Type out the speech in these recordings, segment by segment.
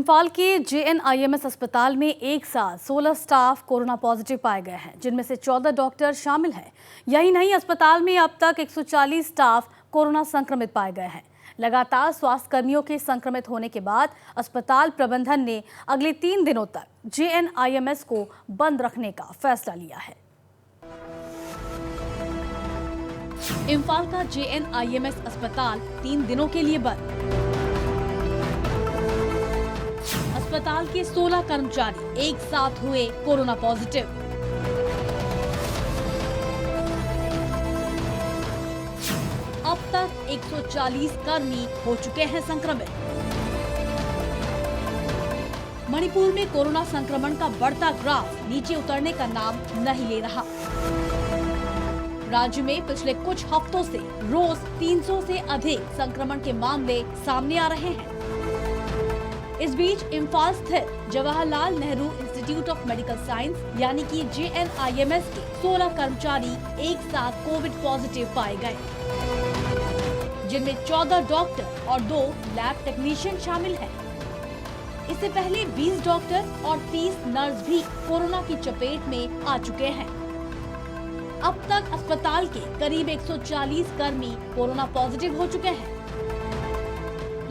इम्फाल के JNIMS अस्पताल में एक साथ 16 स्टाफ कोरोना पॉजिटिव पाए गए हैं, जिनमें से 14 डॉक्टर शामिल हैं। यही नहीं, अस्पताल में अब तक 140 स्टाफ कोरोना संक्रमित पाए गए हैं। लगातार स्वास्थ्य कर्मियों के संक्रमित होने के बाद अस्पताल प्रबंधन ने अगले 3 दिनों तक JNIMS को बंद रखने का फैसला लिया है। इम्फाल का JNIMS अस्पताल 3 दिनों के लिए बंद। अस्पताल के 16 कर्मचारी एक साथ हुए कोरोना पॉजिटिव। अब तक 140 कर्मी हो चुके हैं संक्रमित। मणिपुर में कोरोना संक्रमण का बढ़ता ग्राफ नीचे उतरने का नाम नहीं ले रहा। राज्य में पिछले कुछ हफ्तों से रोज 300 से अधिक संक्रमण के मामले सामने आ रहे हैं। इस बीच इम्फाल स्थित Jawaharlal Nehru institute of medical science यानी कि JNIMS के 16 कर्मचारी एक साथ कोविड पॉजिटिव पाए गए, जिनमें 14 डॉक्टर और 2 लैब टेक्नीशियन शामिल हैं। इससे पहले 20 डॉक्टर और 30 नर्स भी कोरोना की चपेट में आ चुके हैं। अब तक अस्पताल के करीब 140 कर्मी कोरोना पॉजिटिव हो चुके हैं।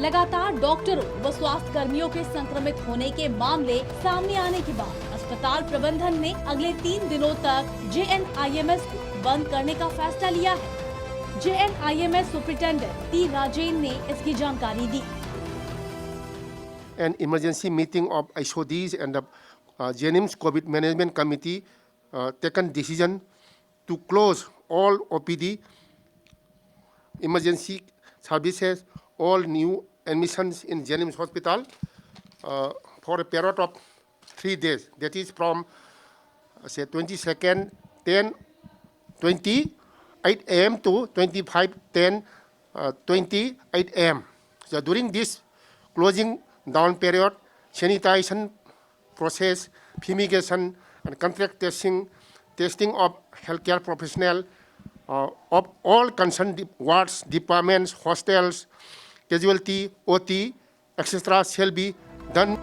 लगातार डॉक्टरों व स्वास्थ्य कर्मियों के संक्रमित होने के मामले सामने आने के बाद अस्पताल प्रबंधन ने अगले 3 दिनों तक JNIMS को बंद करने का फैसला लिया है। JNIMS सुपरिटेंडेंट T राजेन ने इसकी जानकारी दी। An emergency meeting of ISODs and the JNIMS COVID Management Committee taken decision to close all OPD, emergency services, all new admissions in JNIMS hospital for a period of 3 days. That is from say 22nd 10:28 a.m. to 25:10 28 a.m. So during this closing down period, sanitation process, fumigation, and contact testing of healthcare professional of all concerned wards, departments, hostels, casualty, OT, etc. shall be done.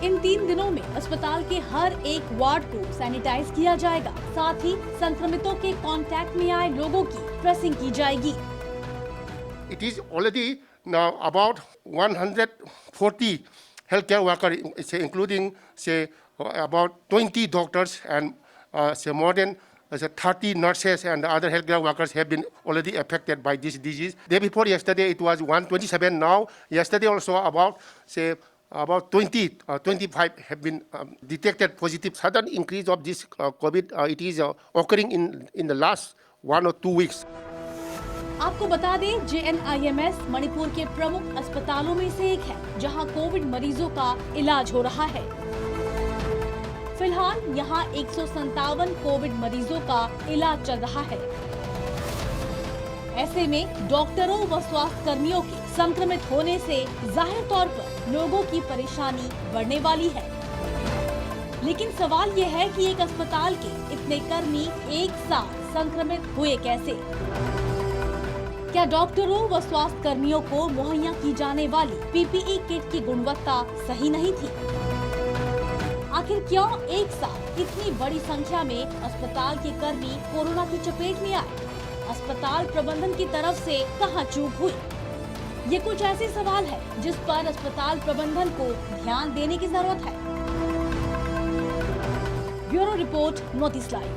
इन 3 दिनों में अस्पताल के हर एक ward को sanitise किया जाएगा। साथ ही संक्रमितों के कांटेक्ट में आए लोगों की ट्रेसिंग की जाएगी। It is already now about 140 healthcare workers, including say about 20 doctors and say more than 30 nurses and other healthcare workers have been already affected by this disease. Day before yesterday it was 127. Now yesterday also about 25 have been detected positive. Sudden increase of this COVID it is occurring in the last 1 or 2 weeks. आपको बता दें, JNIMS Manipur के प्रमुख अस्पतालों में से एक है, जहां कोविड मरीजों का इलाज हो रहा है। फिलहाल यहां 157 कोविड मरीजों का इलाज चल रहा है। ऐसे में डॉक्टरों व स्वास्थ्य कर्मियों के संक्रमित होने से जाहिर तौर पर लोगों की परेशानी बढ़ने वाली है। लेकिन सवाल यह है कि एक अस्पताल के इतने कर्मी एक साथ संक्रमित हुए कैसे? क्या डॉक्टरों व स्वास्थ्य कर्मियों को मुहैया की जाने वाली PPE किट की गुणवत्ता सही नहीं थी? आखिर क्यों एक साथ इतनी बड़ी संख्या में अस्पताल के कर्मी कोरोना की चपेट में आए? अस्पताल प्रबंधन की तरफ से कहां चूक हुई? ये कुछ ऐसे सवाल है जिस पर अस्पताल प्रबंधन को ध्यान देने की जरूरत है। Bureau report, north east live.